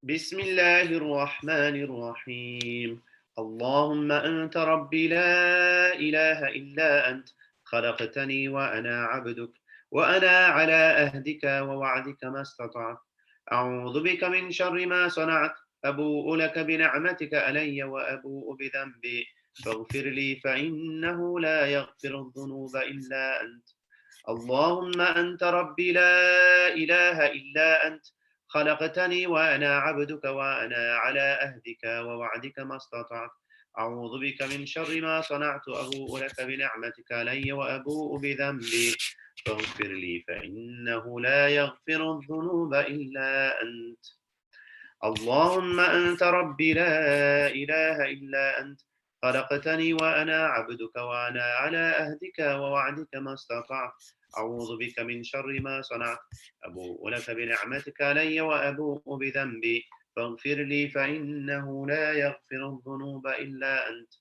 بسم الله الرحمن الرحيم. اللهم أنت ربي لا إله إلا أنت، خلقتني وأنا عبدك، وأنا على أهدك ووعدك ما استطعت. أعوذ بك من شر ما صنعت، أبوء لك بنعمتك علي وأبوء بذنبي، فاغفر لي فإنه لا يغفر الذنوب إلا أنت. اللهم أنت ربي لا إله إلا أنت، خلقتني وأنا عبدك، وأنا على أهدك ووعدك ما استطعت. أعوذ بك من شر ما صنعت، أبوء لك بنعمتك علي وأبوء بذنبي، فاغفر لي فإنه لا يغفر الذنوب إلا أنت. اللهم أنت ربي لا إله إلا أنت، خلقتني وأنا عبدك، وأنا على أهدك ووعدك ما استطعت. أعوذ بك من شر ما صنعت، أبوء لك بنعمتك علي وأبوء بذنبي، فاغفر لي فإنه لا يغفر الذنوب إلا أنت.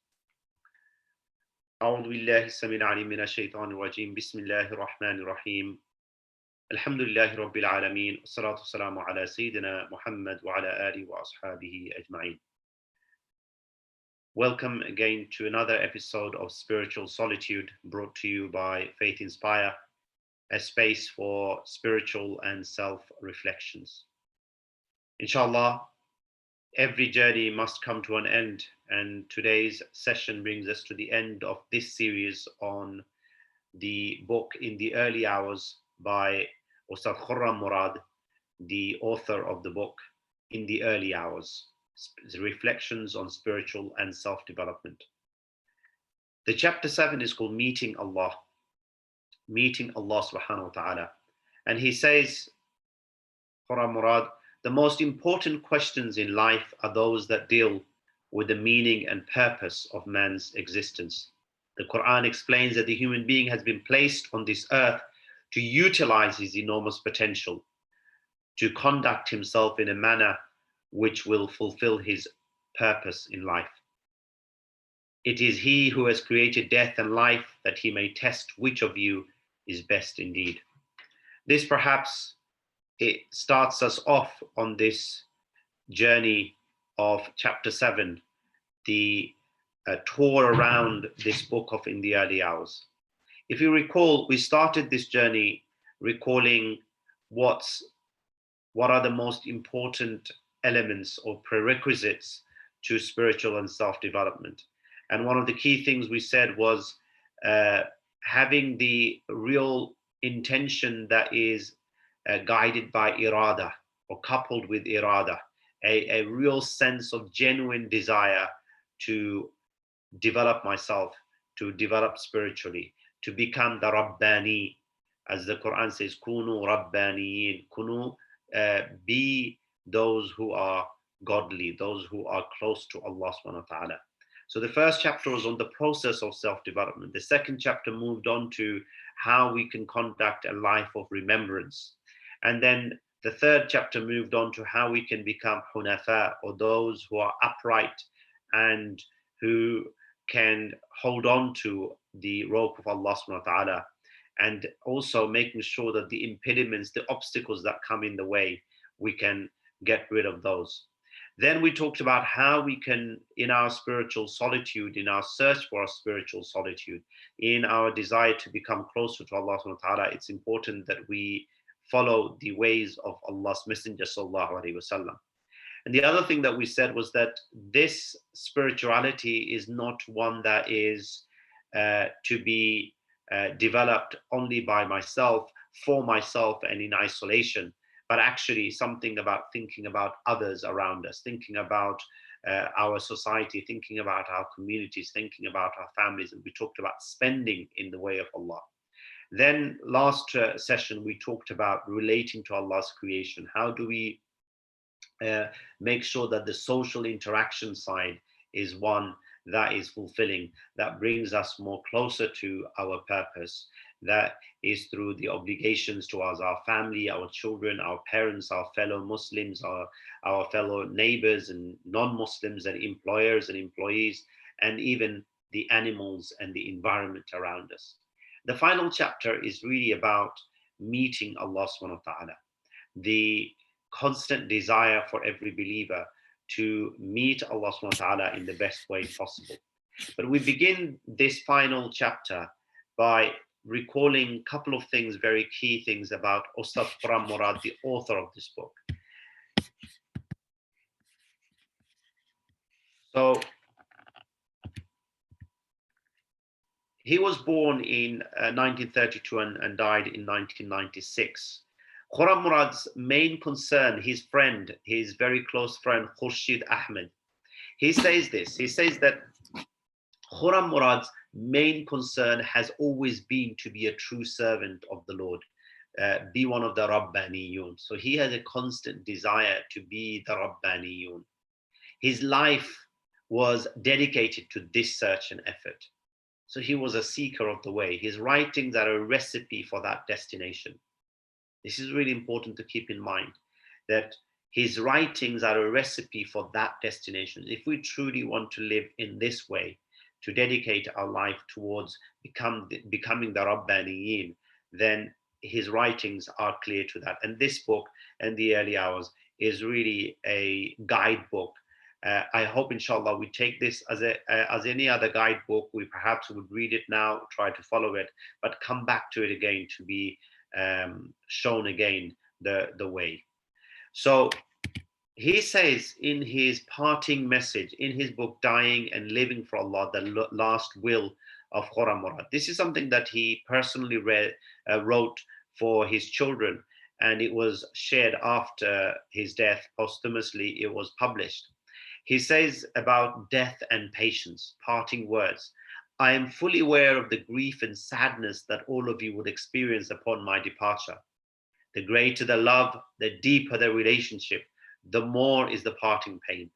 أعوذ بالله السميع العليم من الشيطان الرجيم. بسم الله الرحمن الرحيم. الحمد لله رب العالمين، والصلاة والسلام على سيدنا محمد وعلى آله وأصحابه أجمعين. Welcome again to another episode of Spiritual Solitude, brought to you by Faith Inspire, a space for spiritual and self-reflections. Inshallah, every journey must come to an end, and today's session brings us to the end of this series on the book In the Early Hours by Ustad Khurram Murad, the author of the book In the Early Hours, Reflections on Spiritual and Self-Development. The chapter 7 is called Meeting Allah subhanahu wa ta'ala. And he says, Khurram Murad, the most important questions in life are those that deal with the meaning and purpose of man's existence. The Quran explains that the human being has been placed on this earth to utilize his enormous potential, to conduct himself in a manner which will fulfill his purpose in life. It is he who has created death and life that he may test which of you is best indeed. This perhaps it starts us off on this journey of chapter 7, the tour around this book of In the Early Hours. If you recall, we started this journey recalling what are the most important elements or prerequisites to spiritual and self-development. And one of the key things we said was having the real intention that is guided by irada or coupled with irada, a real sense of genuine desire to develop myself, to develop spiritually, to become the Rabbani. As the Quran says, Kunu Rabbaniyin, Kunu, be those who are godly, those who are close to Allah subhanahu wa ta'ala. So the first chapter was on the process of self-development. The second chapter moved on to how we can conduct a life of remembrance. And then the third chapter moved on to how we can become hunafa, or those who are upright and who can hold on to the rope of Allah subhanahu wa ta'ala, and also making sure that the impediments, the obstacles that come in the way, we can get rid of those. Then we talked about how we can, in our spiritual solitude, in our search for our spiritual solitude, in our desire to become closer to Allah subhanahu wa ta'ala, it's important that we follow the ways of Allah's Messenger sallallahu alaihi wasallam. And the other thing that we said was that this spirituality is not one that is to be developed only by myself, for myself, and in isolation, but actually something about thinking about others around us, thinking about our society, thinking about our communities, thinking about our families. And we talked about spending in the way of Allah. Then last session, we talked about relating to Allah's creation. How do we make sure that the social interaction side is one that is fulfilling, that brings us more closer to our purpose, that is through the obligations towards our family, our children, our parents, our fellow Muslims, our fellow neighbors and non-Muslims, and employers and employees, and even the animals and the environment around us. The final chapter is really about meeting Allah subhanahu wa ta'ala, the constant desire for every believer to meet Allah subhanahu wa ta'ala in the best way possible. But we begin this final chapter by recalling a couple of things, very key things about Ustad Quram Murad, the author of this book. So he was born in 1932 and died in 1996. Quram Murad's main concern, his friend, his very close friend, Khurshid Ahmed, he says this. He says that Khurram Murad's main concern has always been to be a true servant of the Lord, be one of the Rabbaniyun. So he has a constant desire to be the Rabbaniyun. His life was dedicated to this search and effort. So he was a seeker of the way. His writings are a recipe for that destination. This is really important to keep in mind, that his writings are a recipe for that destination. If we truly want to live in this way, to dedicate our life towards becoming the Rabbaniyin, then his writings are clear to that. And this book, and the early hours, is really a guidebook. I hope, inshallah, we take this as any other guidebook. We perhaps would read it now, try to follow it, but come back to it again to be shown again the way. So he says in his parting message, in his book, Dying and Living for Allah, the last will of Khurram Murad. This is something that he personally wrote for his children, and it was shared after his death. Posthumously, it was published. He says about death and patience, parting words: I am fully aware of the grief and sadness that all of you would experience upon my departure. The greater the love, the deeper the relationship, the more is the parting pain.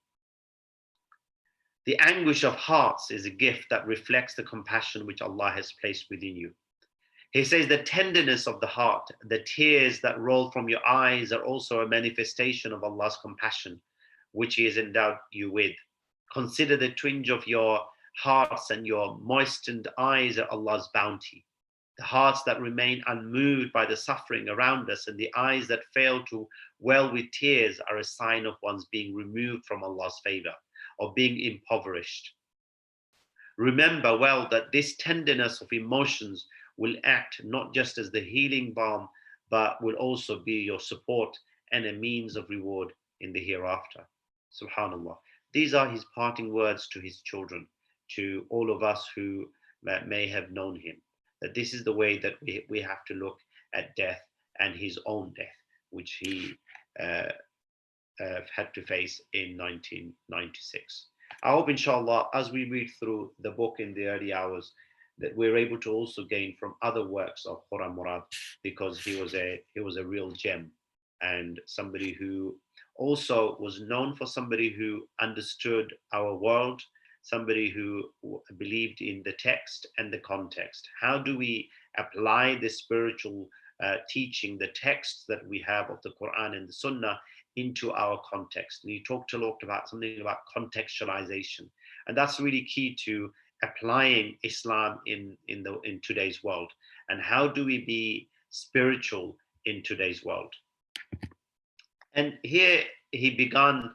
The anguish of hearts is a gift that reflects the compassion which Allah has placed within you. He says the tenderness of the heart, the tears that roll from your eyes are also a manifestation of Allah's compassion, which He has endowed you with. Consider the twinge of your hearts and your moistened eyes are Allah's bounty. The hearts that remain unmoved by the suffering around us and the eyes that fail to well with tears are a sign of one's being removed from Allah's favor or being impoverished. Remember well that this tenderness of emotions will act not just as the healing balm, but will also be your support and a means of reward in the hereafter. Subhanallah. These are his parting words to his children, to all of us who may have known him, that this is the way that we have to look at death and his own death, which he had to face in 1996. I hope, inshallah, as we read through the book in the early hours, that we're able to also gain from other works of Khurram Murad, because he was a real gem, and somebody who also was known for somebody who understood our world, somebody who believed in the text and the context. How do we apply the spiritual teaching, the texts that we have of the Quran and the Sunnah into our context? And he talked a lot about something about contextualization, and that's really key to applying Islam in today's world. And how do we be spiritual in today's world? And here he began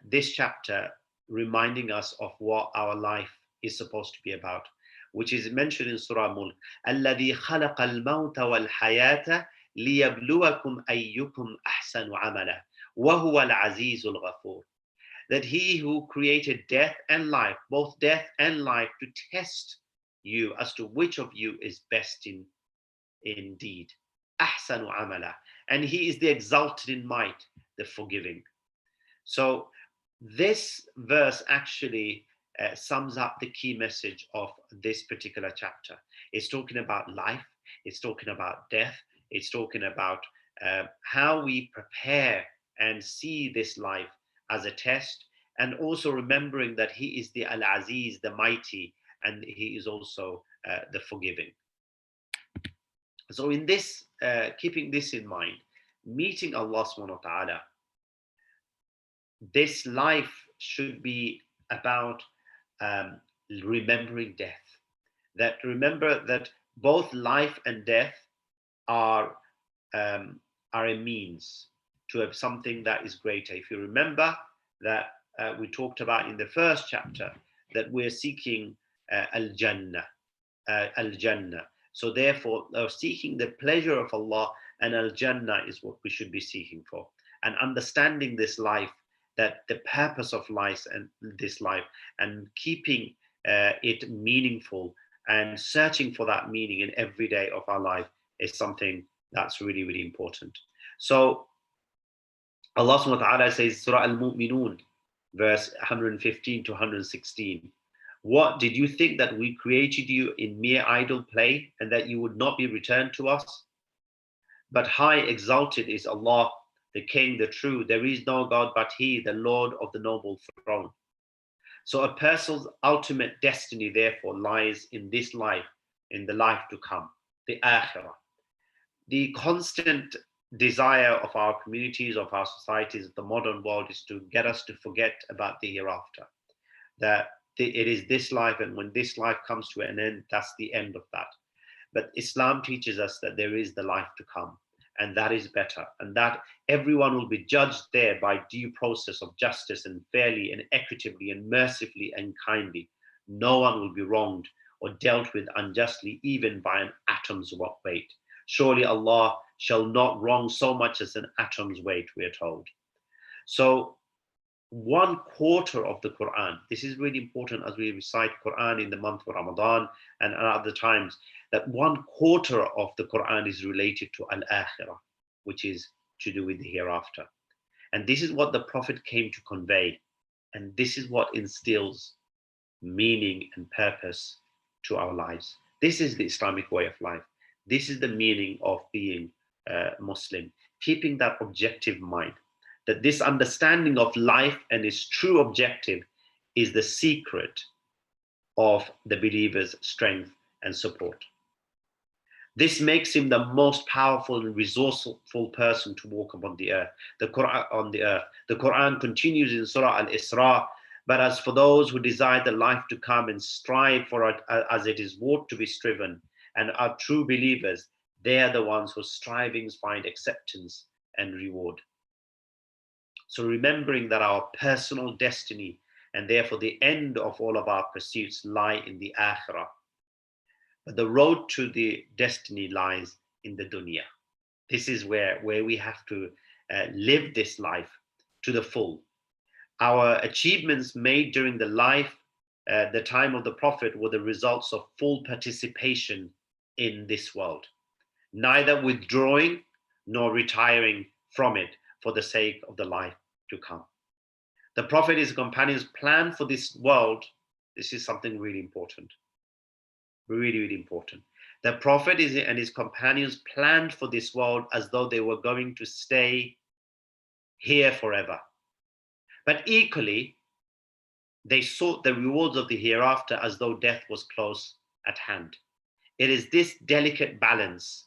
this chapter reminding us of what our life is supposed to be about, which is mentioned in Surah Mulk. الَّذِي خَلَقَ الْمَوْتَ وَالْحَيَاةَ لِيَبْلُوَكُمْ أَيُّكُمْ أَحْسَنُ عَمَلًا وَهُوَ الْعَزِيزُ الْغَفُورُ. That he who created death and life, both death and life, to test you as to which of you is best in deed. أَحْسَنُ عَمَلًا. And he is the exalted in might, the forgiving. So this verse actually sums up the key message of this particular chapter. It's talking about life, it's talking about death, it's talking about how we prepare and see this life as a test, and also remembering that he is the Al-Aziz, the mighty, and he is also the forgiving. So in this, keeping this in mind, meeting Allah subhanahu wa ta'ala, this life should be about remembering death. That remember that both life and death are a means. to something that is greater. If you remember that we talked about in the first chapter that we're seeking al-Jannah, al-Jannah. So therefore, seeking the pleasure of Allah and al-Jannah is what we should be seeking for. And understanding this life, that the purpose of life and this life, and keeping it meaningful and searching for that meaning in every day of our life is something that's really, really important. So Allah subhanahu wa ta'ala says, Surah Al-Mu'minun, verse 115 to 116. What, did you think that we created you in mere idle play and that you would not be returned to us? But high exalted is Allah, the King, the True. There is no God but He, the Lord of the noble throne. So a person's ultimate destiny, therefore, lies in this life, in the life to come, the akhirah. The constant desire of our communities, of our societies, of the modern world is to get us to forget about the hereafter. That it is this life, and when this life comes to an end, that's the end of that. But Islam teaches us that there is the life to come, and that is better, and that everyone will be judged there by due process of justice and fairly and equitably and mercifully and kindly. No one will be wronged or dealt with unjustly, even by an atom's weight. Surely Allah shall not wrong so much as an atom's weight, we are told. So 1/4 of the Quran, this is really important as we recite Quran in the month of Ramadan and other times, that 1/4 of the Quran is related to al-akhirah, which is to do with the hereafter. And this is what the Prophet came to convey. And this is what instills meaning and purpose to our lives. This is the Islamic way of life. This is the meaning of being Muslim, keeping that objective mind, that this understanding of life and its true objective is the secret of the believer's strength and support. This makes him the most powerful and resourceful person to walk upon the earth. The Quran continues in Surah Al-Isra, but as for those who desire the life to come and strive for it as it is wont to be striven, and are true believers, they are the ones whose strivings find acceptance and reward. So remembering that our personal destiny and therefore the end of all of our pursuits lie in the akhirah. But the road to the destiny lies in the dunya. This is where we have to live this life to the full. Our achievements made during the time of the Prophet were the results of full participation in this world, neither withdrawing nor retiring from it for the sake of the life to come. The Prophet and his companions planned for this world. This is something really important. Really, really important. The Prophet and his companions planned for this world as though they were going to stay here forever. But equally, they sought the rewards of the hereafter as though death was close at hand. It is this delicate balance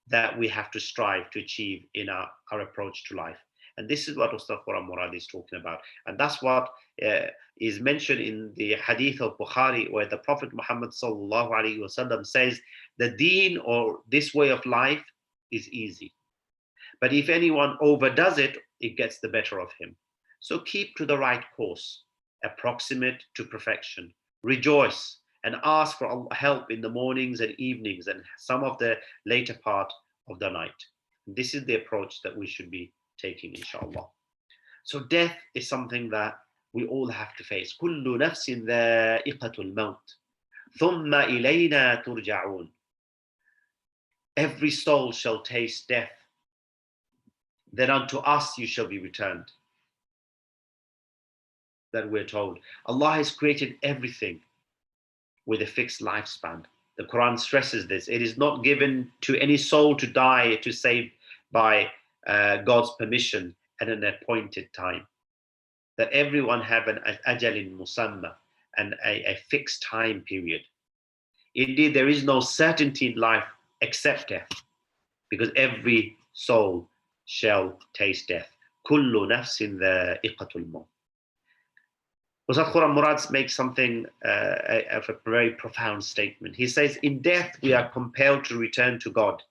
that we have to strive to achieve in our approach to life. And this is what Ustad Quran Murad is talking about. And that's what is mentioned in the hadith of Bukhari, where the Prophet Muhammad sallallahu alaihi wasallam says, the deen, or this way of life, is easy. But if anyone overdoes it, it gets the better of him. So keep to the right course, approximate to perfection. Rejoice and ask for help in the mornings and evenings and some of the later part of the night. This is the approach that we should be taking, inshallah. So death is something that we all have to face. كل نفس ذائقة الموت ثم إلينا ترجعون. Every soul shall taste death, then unto us you shall be returned. That we're told. Allah has created everything with a fixed lifespan. The Quran stresses this. It is not given to any soul to die, to save by God's permission at an appointed time. That everyone have an ajalin musamma, and a fixed time period. Indeed, there is no certainty in life except death, because every soul shall taste death. Kullu nafsin dha'iqatul maut. Ustad Quran Murad makes something of a very profound statement. He says, in death we are compelled to return to God.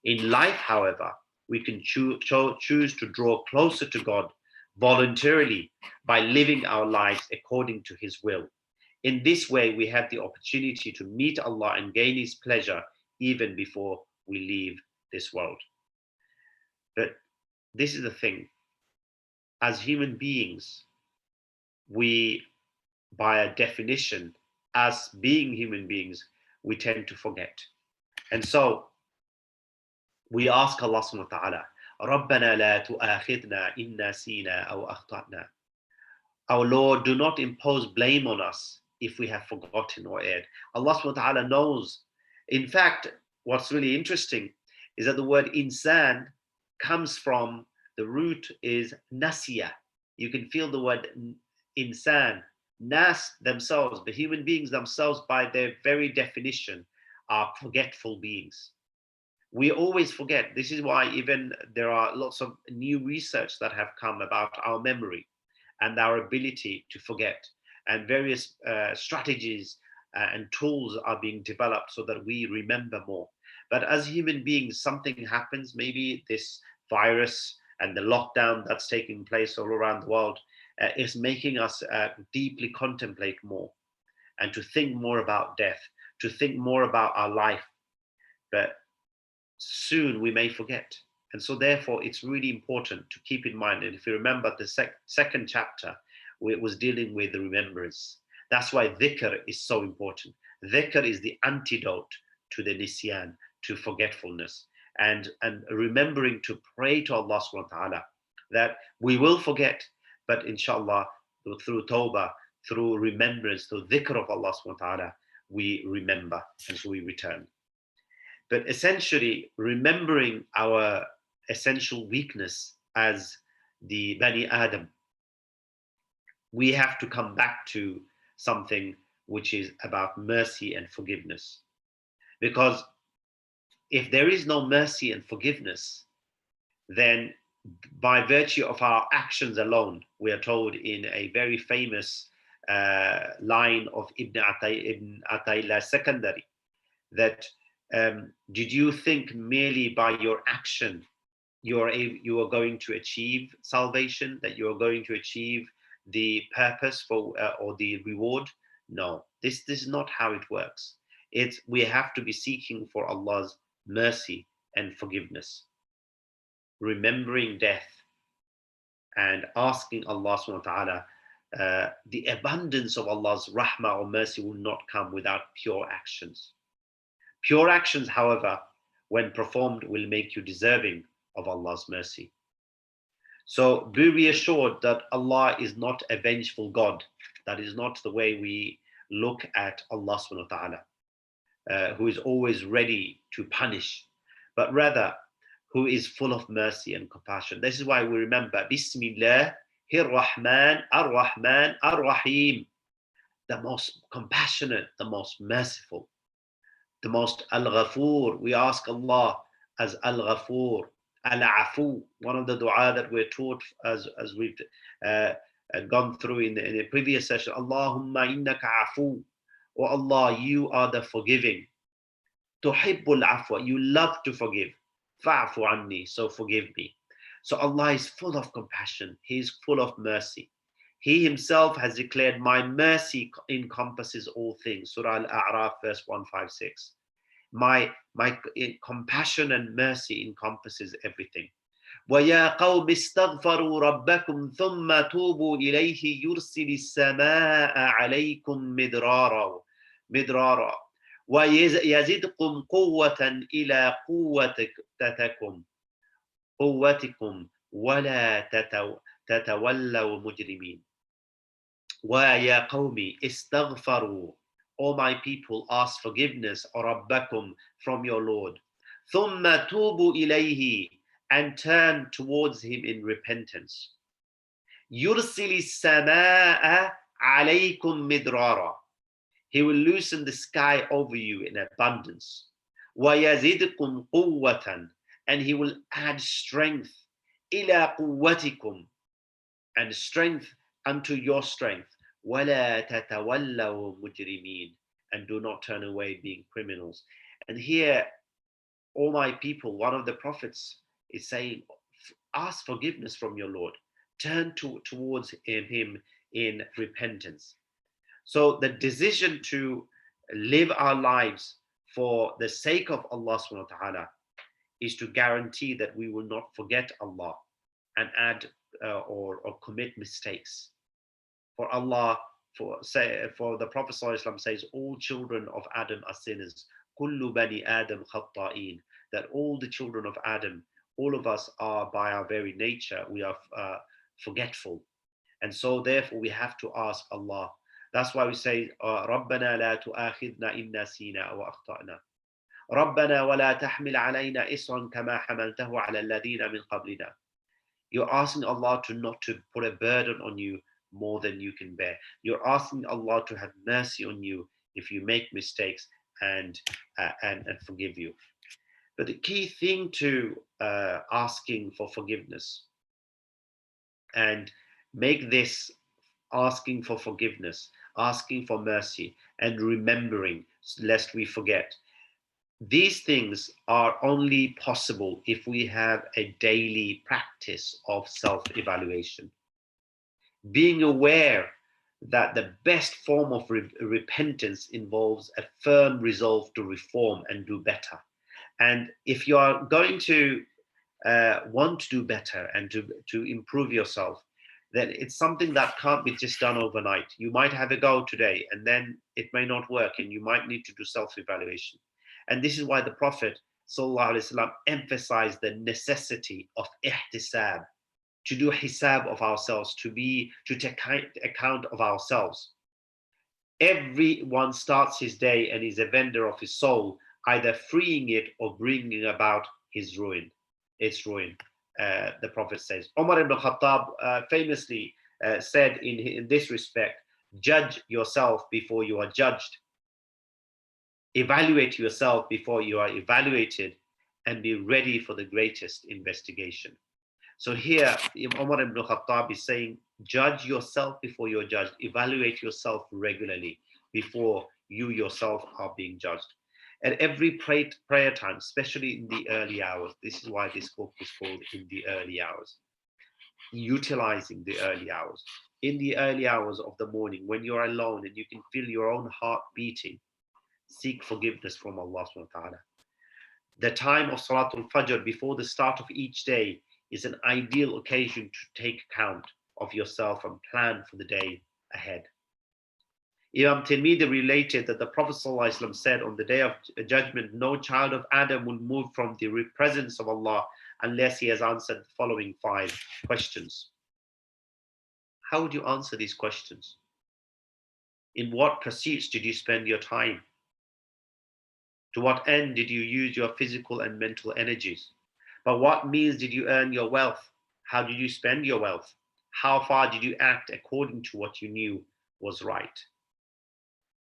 In life, however, we can choose to draw closer to God voluntarily by living our lives according to His will. In this way, we have the opportunity to meet Allah and gain His pleasure even before we leave this world. But this is the thing. As human beings, we, by a definition, as being human beings, we tend to forget. And so we ask Allah subhanahu wa ta'ala, رَبَّنَا لَا تُؤَاخِذْنَا إِن نَسِينَا أَوْ أَخْطَأْنَا. Our Lord, do not impose blame on us if we have forgotten or erred. Allah subhanahu wa ta'ala knows. In fact, what's really interesting is that the word insan comes from, the root is nasiya. You can feel the word insan. Nas themselves, the human beings themselves, by their very definition, are forgetful beings. We always forget. This is why even there are lots of new research that have come about our memory and our ability to forget, and various strategies and tools are being developed so that we remember more. But as human beings, something happens, maybe this virus and the lockdown that's taking place all around the world is making us deeply contemplate more and to think more about death, to think more about our life. But soon we may forget. And so therefore, it's really important to keep in mind. And if you remember the second chapter, it was dealing with the remembrance. That's why dhikr is so important. Dhikr is the antidote to the nisyan, to forgetfulness. And remembering to pray to Allah subhanahu wa ta'ala that we will forget, but inshallah, through tawbah, through remembrance, through dhikr of Allah subhanahu wa ta'ala, we remember and so we return. But essentially, remembering our essential weakness as the Bani Adam, we have to come back to something which is about mercy and forgiveness. Because if there is no mercy and forgiveness, then by virtue of our actions alone, we are told in a very famous line of Ibn Atayillah Secondary, that did you think merely by your action you are going to achieve salvation, that you are going to achieve the purpose for or the reward? No, this is not how it works. We have to be seeking for Allah's mercy and forgiveness, remembering death and asking Allah subhanahu wa ta'ala. The abundance of Allah's rahmah or mercy will not come without pure actions. Pure actions, however, when performed, will make you deserving of Allah's mercy. So be reassured that Allah is not a vengeful God. That is not the way we look at Allah subhanahu wa ta'ala, who is always ready to punish, but rather who is full of mercy and compassion. This is why we remember Bismillah ar-Rahman ar-Rahman ar-Rahim, the most compassionate, the most merciful, the most Al-Ghafur. We ask Allah as Al-Ghafur, Al-Afu. One of the dua that we're taught as we've gone through in the previous session, Allahumma innaka afu. Oh Allah, you are the forgiving. Tuhibbul afwa, you love to forgive. Fa'fu anni, so forgive me. So Allah is full of compassion. He is full of mercy. He himself has declared, my mercy encompasses all things. Surah Al-A'raf, verse 156. My compassion and mercy encompasses everything. وَيَا قَوْمِ اسْتَغْفَرُوا رَبَّكُمْ ثُمَّ تُوبُوا إِلَيْهِ يُرْسِلِ السَّمَاءَ عَلَيْكُمْ مِدْرَارًا وَيَزِدْكُمْ قُوَّةً إِلَى قُوَّتِكُمْ وَلَا تَتَوَلَّوْا مُجْرِمِينَ. وَيَا قَوْمِ اسْتَغْفَرُوا, O my people, ask forgiveness, رَبَّكُمْ, from your Lord. ثُمَّ تُوبُوا إِلَيْهِ, and turn towards him in repentance. يُرْسِلِ السَّمَاءَ عَلَيْكُمْ مِدْرَارًا, he will loosen the sky over you in abundance. وَيَزِدْكُمْ قُوَّةً, and he will add strength. إِلَى قُوَّتِكُمْ, and strength unto your strength. وَلَا تَتَوَلَّوْا مُجْرِمِينَ, and do not turn away being criminals. And here, all my people, one of the prophets It's saying, ask forgiveness from your Lord. Turn towards him in repentance. So the decision to live our lives for the sake of Allah subhanahu wa ta'ala is to guarantee that we will not forget Allah and add or commit mistakes. For Allah, for the Prophet ﷺ says, all children of Adam are sinners. Kullu bani Adam khatta'in. That all the children of Adam, all of us are by our very nature, we are forgetful. And so therefore we have to ask Allah. That's why we say, رَبَّنَا لَا تُؤَاخِذْنَا إِن نَسِينَا أَوْ أَخْطَأْنَا رَبَّنَا وَلَا تَحْمِلْ عَلَيْنَا إِصْرًا كَمَا حَمَلْتَهُ عَلَى الَّذِينَ مِنْ قَبْلِنَا. You're asking Allah to not to put a burden on you more than you can bear. You're asking Allah to have mercy on you if you make mistakes and forgive you. But the key thing to asking for forgiveness, and make this asking for forgiveness, asking for mercy, and remembering lest we forget. These things are only possible if we have a daily practice of self-evaluation. Being aware that the best form of repentance involves a firm resolve to reform and do better. And if you are going to want to do better and to improve yourself, then it's something that can't be just done overnight. You might have a go today and then it may not work and you might need to do self-evaluation. And this is why the Prophet ﷺ emphasized the necessity of ihtisab, to do hisab of ourselves, to take account of ourselves. Everyone starts his day and is a vendor of his soul, either freeing it or bringing about his ruin, its ruin. The Prophet says. Umar ibn Khattab famously said in this respect, judge yourself before you are judged. Evaluate yourself before you are evaluated, and be ready for the greatest investigation. So here, Umar ibn Khattab is saying, judge yourself before you're judged. Evaluate yourself regularly before you yourself are being judged. At every prayer time, especially in the early hours, this is why this book is called In the Early Hours, utilizing the early hours. In the early hours of the morning, when you're alone and you can feel your own heart beating, seek forgiveness from Allah subhanahu wa ta'ala. The time of Salatul Fajr before the start of each day is an ideal occasion to take account of yourself and plan for the day ahead. Imam Tirmidhi related that the Prophet ﷺ said, on the day of judgment, no child of Adam will move from the presence of Allah unless he has answered the following 5 questions. How would you answer these questions? In what pursuits did you spend your time? To what end did you use your physical and mental energies? By what means did you earn your wealth? How did you spend your wealth? How far did you act according to what you knew was right?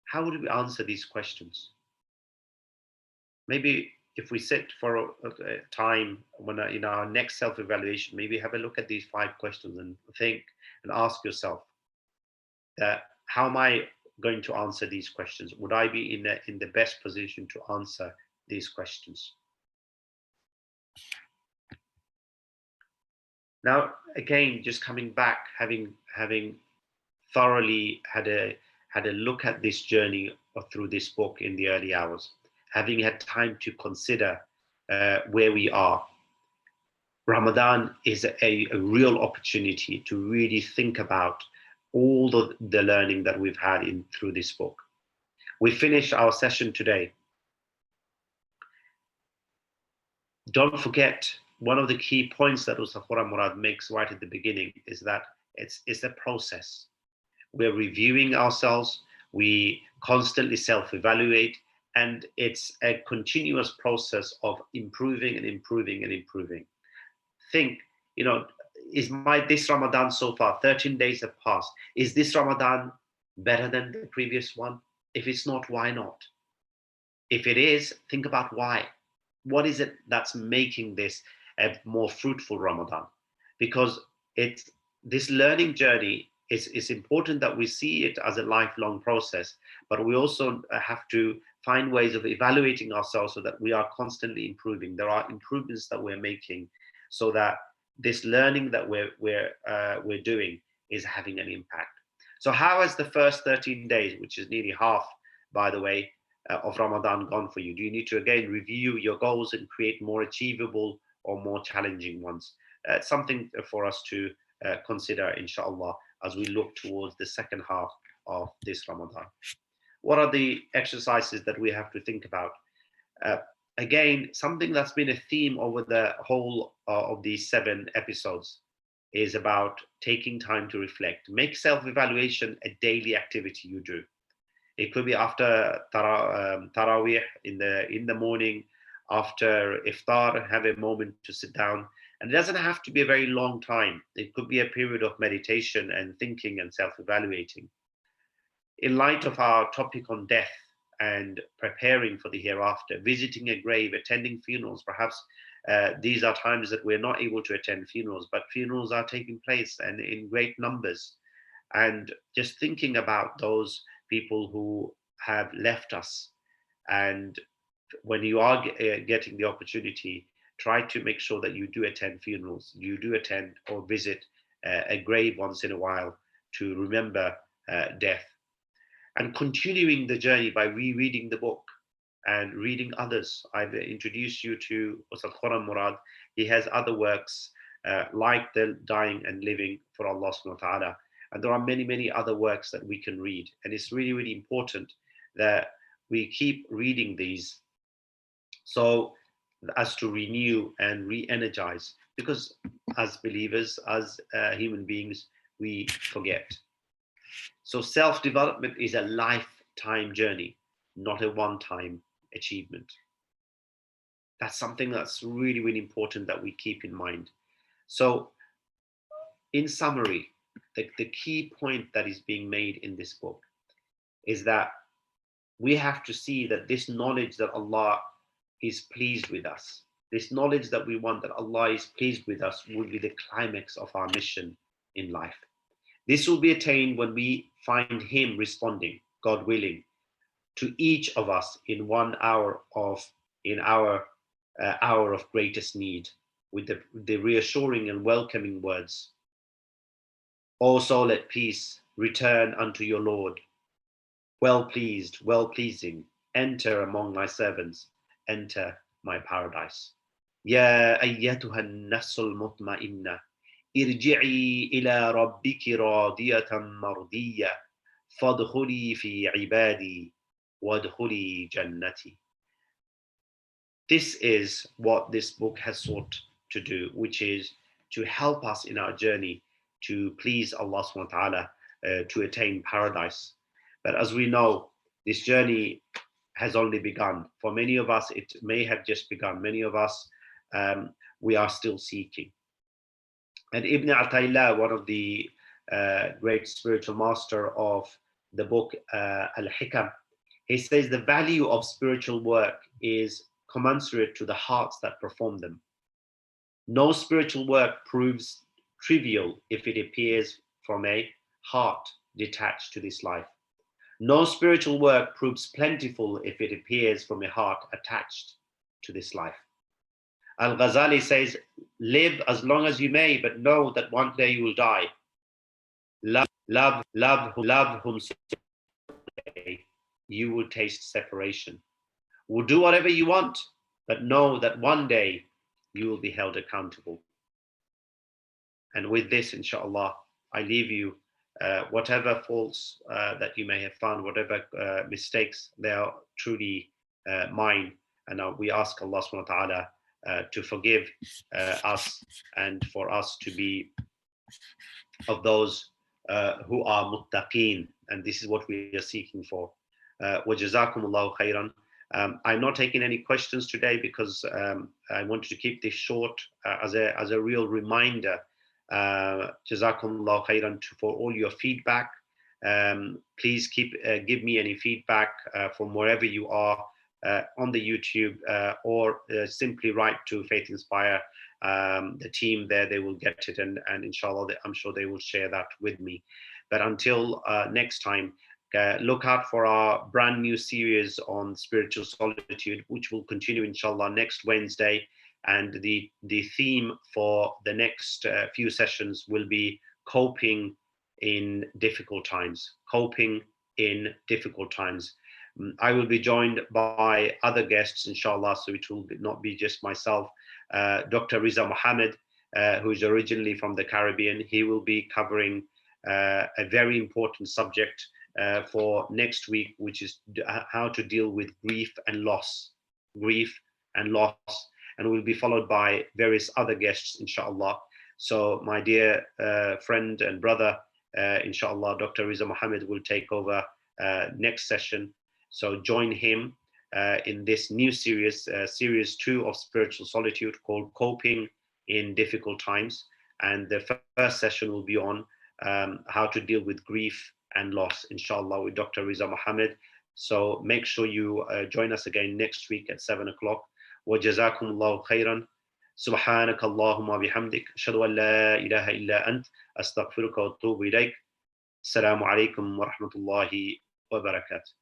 How would we answer these questions? Maybe if we sit for a time when in our next self-evaluation, maybe have a look at these 5 questions and think and ask yourself, how am I going to answer these questions? Would I be in the best position to answer these questions? Now, again, just coming back, having thoroughly had a look at this journey through this book in the early hours, having had time to consider where we are, Ramadan is a real opportunity to really think about all the learning that we've had through this book. We finish our session today. Don't forget, one of the key points that Ustad Murad makes right at the beginning is that it's a process. We're reviewing ourselves, we constantly self-evaluate, and it's a continuous process of improving and improving and improving. Think, is this Ramadan so far, 13 days have passed, is this Ramadan better than the previous one? If it's not, why not? If it is, think about why. What is it that's making this a more fruitful Ramadan? Because this learning journey is important that we see it as a lifelong process, but we also have to find ways of evaluating ourselves so that we are constantly improving. There are improvements that we're making so that this learning that we're doing is having an impact. So how has the first 13 days, which is nearly half, by the way, of Ramadan gone for you? Do you need to again review your goals and create more achievable or more challenging ones? Something for us to consider, inshallah, as we look towards the second half of this Ramadan. What are the exercises that we have to think about? Uh, Again, something that's been a theme over the whole of these 7 episodes is about taking time to reflect. Make self-evaluation a daily activity you do. It could be after Taraweeh in the morning, after iftar, have a moment to sit down. And it doesn't have to be a very long time. It could be a period of meditation and thinking and self-evaluating. In light of our topic on death and preparing for the hereafter, visiting a grave, attending funerals, perhaps these are times that we're not able to attend funerals, but funerals are taking place and in great numbers. And just thinking about those people who have left us. And when you are getting the opportunity, try to make sure that you do attend funerals, you do attend or visit a grave once in a while to remember death, and continuing the journey by rereading the book and reading others. I've introduced you to Ustad Khurram Murad. He has other works like The Dying and Living for Allah subhanahu wa ta'ala. And there are many, many other works that we can read. And it's really, really important that we keep reading these so as to renew and re-energize. Because as believers, as human beings, we forget. So self-development is a lifetime journey, not a one-time achievement. That's something that's really, really important that we keep in mind. So in summary, the key point that is being made in this book is that we have to see that this knowledge that Allah is pleased with us, this knowledge that we want that Allah is pleased with us, will be the climax of our mission in life. This will be attained when we find Him responding, God willing, to each of us in 1 hour in our hour of greatest need, with the reassuring and welcoming words. O soul at peace, return unto your Lord. Well pleased, well pleasing, enter among my servants, enter my paradise. يا أيتها النفس المطمئنة ارجعي إلى ربك راضية مرضية فادخلي في عبادي وادخلي جنتي. This is what this book has sought to do, which is to help us in our journey to please Allah subhanahu wa ta'ala, to attain paradise. But as we know, this journey has only begun. For many of us, it may have just begun. Many of us, we are still seeking. And Ibn Ataylah, one of the great spiritual master of the book Al-Hikam, he says the value of spiritual work is commensurate to the hearts that perform them. No spiritual work proves trivial if it appears from a heart detached to this life. No spiritual work proves plentiful if it appears from a heart attached to this life. Al-Ghazali says, live as long as you may, but know that one day you will die. Love whom you will taste separation. Will do whatever you want, but know that one day you will be held accountable. And with this, inshallah, I leave you. Whatever faults that you may have found, whatever mistakes, they are truly mine. And we ask Allah subhanahu wa ta'ala to forgive us and for us to be of those who are muttaqeen. And this is what we are seeking for. وَجَزَاكُمُ اللَّهُ خَيْرًا. I'm not taking any questions today because I wanted to keep this short as a real reminder. Jazakumullah khairan for all your feedback. Please give me any feedback from wherever you are on the YouTube or simply write to Faith Inspire. The team there, they will get it, and inshallah, I'm sure they will share that with me. But until next time, look out for our brand new series on spiritual solitude, which will continue inshallah next Wednesday. And the theme for the next few sessions will be coping in difficult times. Coping in difficult times. I will be joined by other guests, inshallah, so it will not be just myself. Dr. Riza Mohammed, who is originally from the Caribbean, he will be covering a very important subject for next week, which is how to deal with grief and loss. Grief and loss. And will be followed by various other guests, inshallah. So, my dear friend and brother, inshallah, Dr. Riza Mohammed will take over next session. So, join him in this new series, series 2 of Spiritual Solitude, called Coping in Difficult Times. And the first session will be on how to deal with grief and loss, inshallah, with Dr. Riza Mohammed. So make sure you join us again next week at 7 o'clock. وجزاكم الله خيرا. سبحانك اللهم وبحمدك أشهد أن لا إله إلا أنت أستغفرك وأتوب إليك. السلام عليكم ورحمة الله وبركاته.